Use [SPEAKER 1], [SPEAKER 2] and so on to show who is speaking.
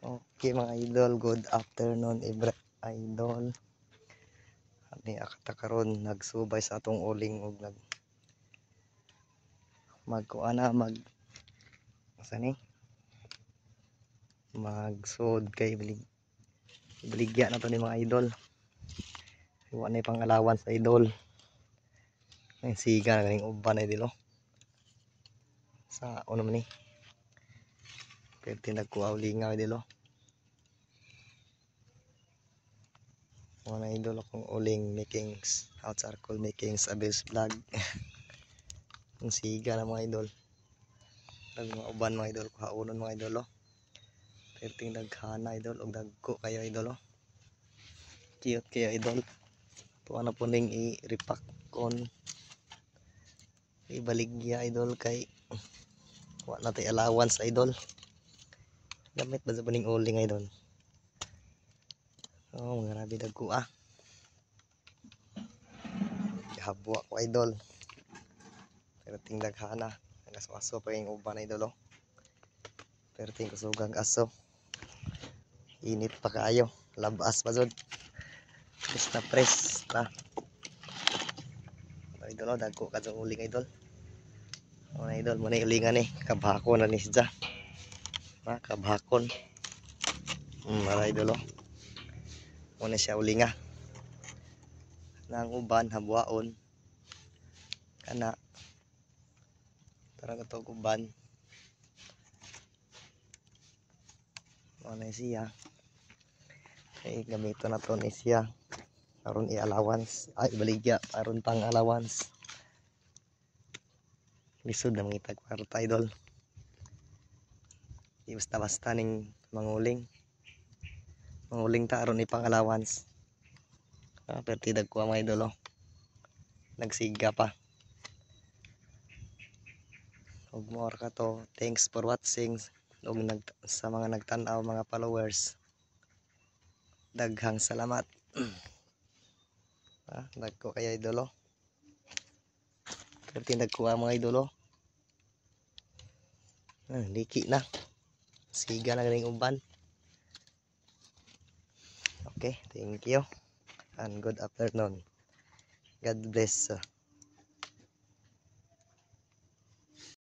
[SPEAKER 1] Okay mga idol, good afternoon every idol. Ani akata karon nagsubay sa atong uling ug magkuana asa ni magsud kay baligya na to ni mga idol. Wa na pang alawan sa idol. Ang siga na ganing uban ay dilo. Sa ano man ni. Perti nagkuha ulingaw dilo. Mga idol akong uling makings out circle makings abis vlog. Ang siga na mga idol. Mga uban mga idol, kuhaunon mga idol oh. Perting daghana idol og dagko kayo idol oh. Cute kayo idol. Tuwa na po ning i-repack kon ibaligya idol kay wa na tay allowance idol. Gamit ba sa paning uling idol. Oh, mga rabi dagko ah. Habwa ko idol. Perting daghana. Nagaswaso pa yung uban idol oh. Perting kusugang aso. Init pa kaayo. Labas pa jud. Press na. Idol oh, dagko ka sa uling idol. Oh idol, muna ulingan ni. Kabhakon na ni siya. Kabhakon. Mara idol oh. Muna siya ulinga. Nang uban habwaon. Kana. Tara ka to uban. Muna siya. Kay gamito na to ni siya. Aron i-allowance. Ay, baligya. Aron pang allowance. Lisod na mangitag kwarta idol. Di basta-basta ning manguling. Manguling ta aron ipang allowance. Perti dagko mga idol oh. Nagsiga pa. Ug more ka to. Thanks for watching. Ug sa mga nagtan-aw mga followers. Daghang salamat. Dagko kaya idol oh. Perti dagko mga idol oh. Liki na. Siga na ganing uban. Okay, thank you. And good afternoon. God bless.